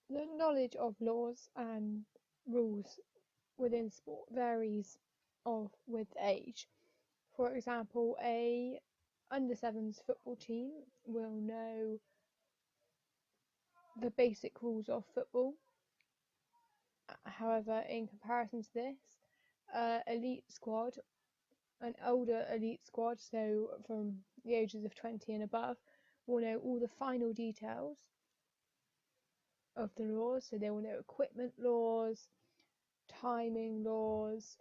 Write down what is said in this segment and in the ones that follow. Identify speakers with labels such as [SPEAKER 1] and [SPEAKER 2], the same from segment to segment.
[SPEAKER 1] The knowledge of laws and rules within sport varies with age. For example, a under sevens football team will know the basic rules of football. However, in comparison to this, elite squad, an older elite squad, so from the ages of 20 and above, will know all the final details of the laws. So they will know equipment laws, timing laws,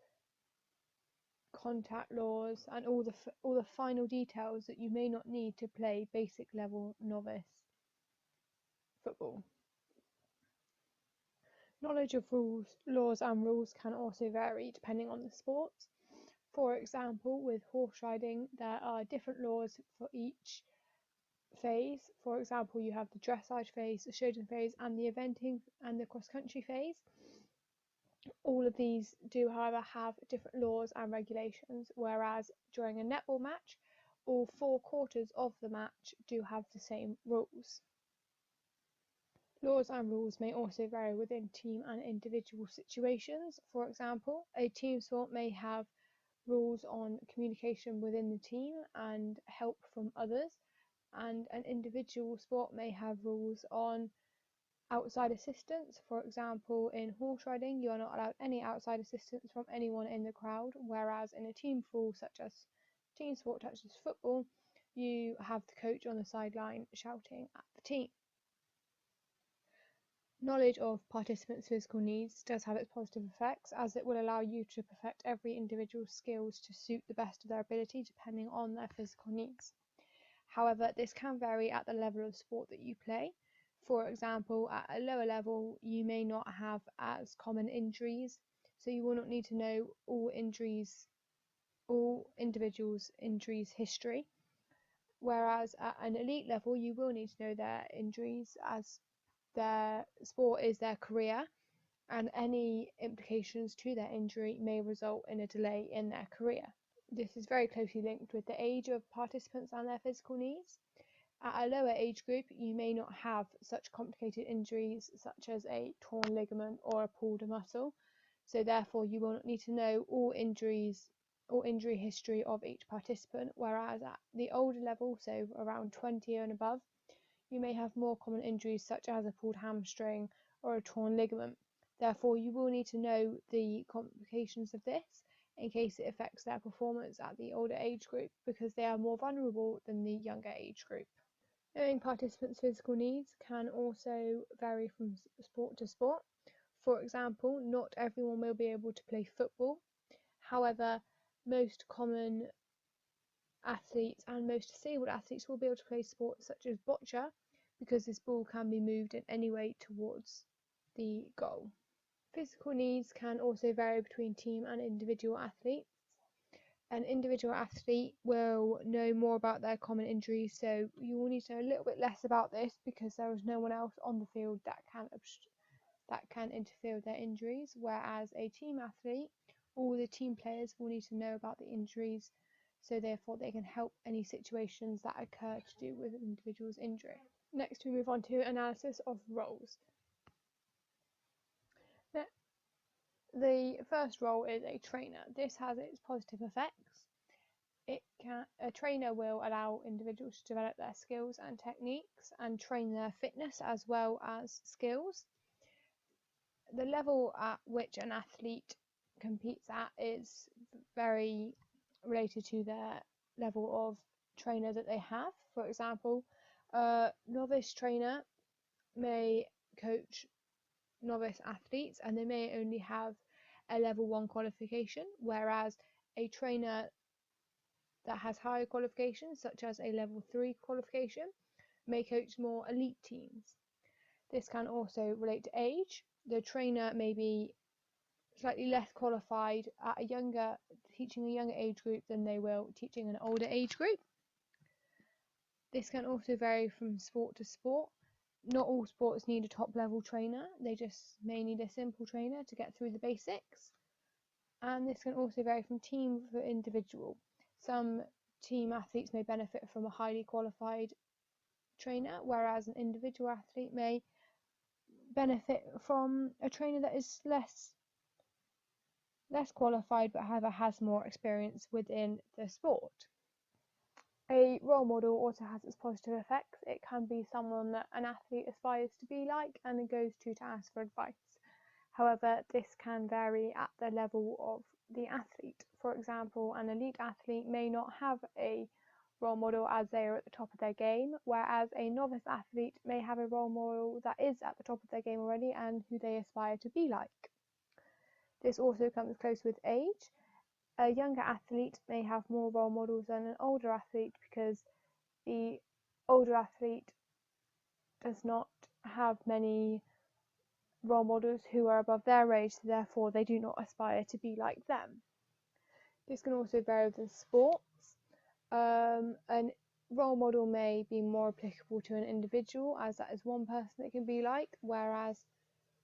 [SPEAKER 1] contact laws, and all the final details that you may not need to play basic level novice football. Knowledge of laws and rules can also vary depending on the sport. For example, with horse riding, there are different laws for each phase. For example, you have the dressage phase, the showdown phase, and the eventing and the cross-country phase. All of these do, however, have different laws and regulations, whereas during a netball match, all 4 quarters of the match do have the same rules. Laws and rules may also vary within team and individual situations. For example, a team sport may have rules on communication within the team and help from others, and an individual sport may have rules on outside assistance. For example, in horse riding, you are not allowed any outside assistance from anyone in the crowd, whereas in a team sport such as football, you have the coach on the sideline shouting at the team. Knowledge of participants' physical needs does have its positive effects, as it will allow you to perfect every individual's skills to suit the best of their ability depending on their physical needs. However, this can vary at the level of sport that you play. For example, at a lower level, you may not have as common injuries, so you will not need to know all individuals' injuries history. Whereas at an elite level, you will need to know their injuries, as their sport is their career, and any implications to their injury may result in a delay in their career. This is very closely linked with the age of participants and their physical needs. At a lower age group, you may not have such complicated injuries such as a torn ligament or a pulled muscle, so therefore you will not need to know all injury history of each participant, whereas at the older level, so around 20 and above, you may have more common injuries such as a pulled hamstring or a torn ligament. Therefore, you will need to know the complications of this in case it affects their performance at the older age group, because they are more vulnerable than the younger age group. Knowing participants' physical needs can also vary from sport to sport. For example, not everyone will be able to play football. However, most common athletes and most disabled athletes will be able to play sports such as boccia, because this ball can be moved in any way towards the goal. Physical needs can also vary between team and individual athletes. An individual athlete will know more about their common injuries, so you will need to know a little bit less about this because there is no one else on the field that can interfere with their injuries, whereas a team athlete, all the team players will need to know about the injuries, so therefore they can help any situations that occur to do with an individual's injury. Next, we move on to analysis of roles. The first role is a trainer. This has its positive effects. A trainer will allow individuals to develop their skills and techniques and train their fitness as well as skills. The level at which an athlete competes at is very related to their level of trainer that they have. For example, a novice trainer may coach novice athletes and they may only have a level 1 qualification, whereas a trainer that has higher qualifications, such as a level 3 qualification, may coach more elite teams. This can also relate to age. The trainer may be slightly less qualified at teaching a younger age group than they will teaching an older age group. This can also vary from sport to sport. Not all sports need a top level trainer, they just may need a simple trainer to get through the basics. And this can also vary from team to individual. Some team athletes may benefit from a highly qualified trainer, whereas an individual athlete may benefit from a trainer that is less qualified but however has more experience within the sport. A role model also has its positive effects. It can be someone that an athlete aspires to be like and it goes to ask for advice. However, this can vary at the level of the athlete. For example, an elite athlete may not have a role model as they are at the top of their game, whereas a novice athlete may have a role model that is at the top of their game already and who they aspire to be like. This also comes close with age. A younger athlete may have more role models than an older athlete because the older athlete does not have many role models who are above their age, so therefore they do not aspire to be like them. This can also vary within sports. An role model may be more applicable to an individual, as that is one person that can be like, whereas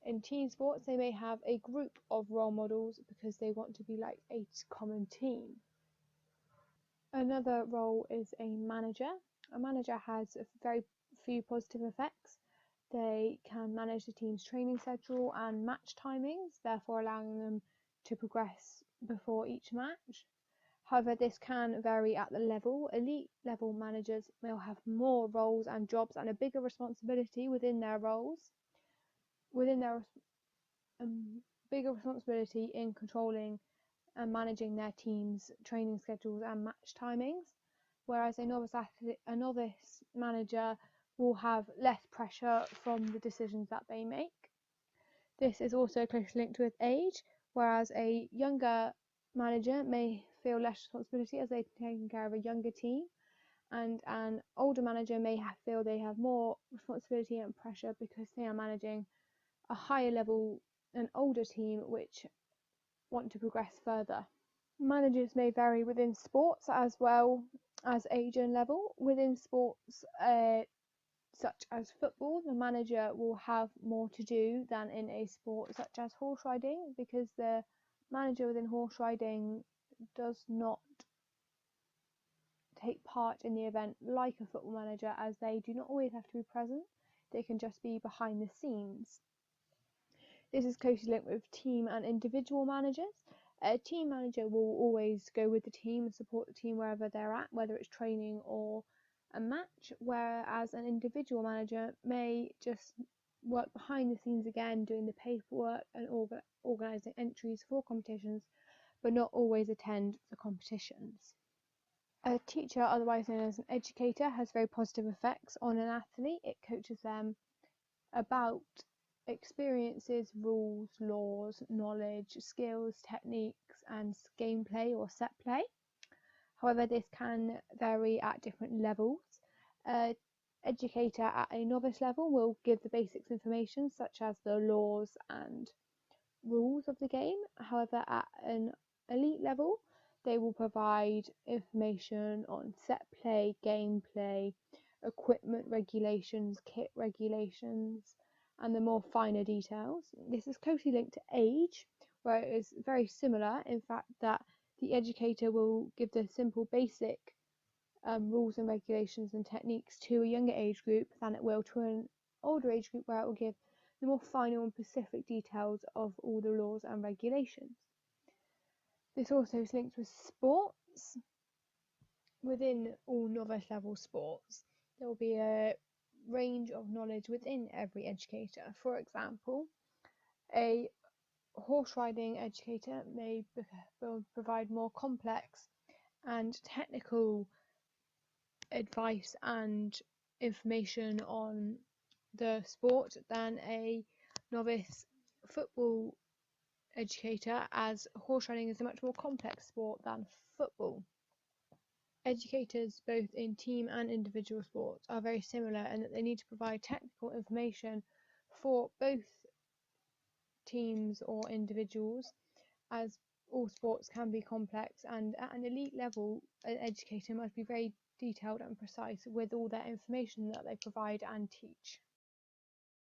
[SPEAKER 1] in team sports they may have a group of role models because they want to be like a common team. Another role is a manager. A manager has very few positive effects. They can manage the team's training schedule and match timings, therefore allowing them to progress before each match. However, this can vary at the level. Elite level managers will have more roles and jobs and a bigger responsibility within their roles. Bigger responsibility in controlling and managing their team's training schedules and match timings, whereas a novice manager will have less pressure from the decisions that they make. This is also closely linked with age, whereas a younger manager may feel less responsibility as they're taking care of a younger team, and an older manager may feel they have more responsibility and pressure because they are managing a higher level, an older team which want to progress further. Managers may vary within sports as well as age and level. Within sports such as football, the manager will have more to do than in a sport such as horse riding, because the manager within horse riding does not take part in the event like a football manager, as they do not always have to be present. They can just be behind the scenes. This is closely linked with team and individual managers. A team manager will always go with the team and support the team wherever they're at, whether it's training or a match, whereas an individual manager may just work behind the scenes again, doing the paperwork and organising entries for competitions, but not always attend the competitions. A teacher, otherwise known as an educator, has very positive effects on an athlete. It coaches them about experiences, rules, laws, knowledge, skills, techniques, and gameplay or set play. However, this can vary at different levels. An educator at a novice level will give the basics information such as the laws and rules of the game. However, at an elite level, they will provide information on set play, gameplay, equipment regulations, kit regulations, and the more finer details. This is closely linked to age, where it is very similar, in fact, that the educator will give the simple basic rules and regulations and techniques to a younger age group than it will to an older age group, where it will give the more final and specific details of all the laws and regulations. This also is linked with sports. Within all novice level sports, there will be a range of knowledge within every educator. For example, a horse riding educator may provide more complex and technical advice and information on the sport than a novice football educator, as horse riding is a much more complex sport than football. Educators, both in team and individual sports, are very similar in that they need to provide technical information for both teams or individuals, as all sports can be complex, and at an elite level, an educator must be very detailed and precise with all their information that they provide and teach.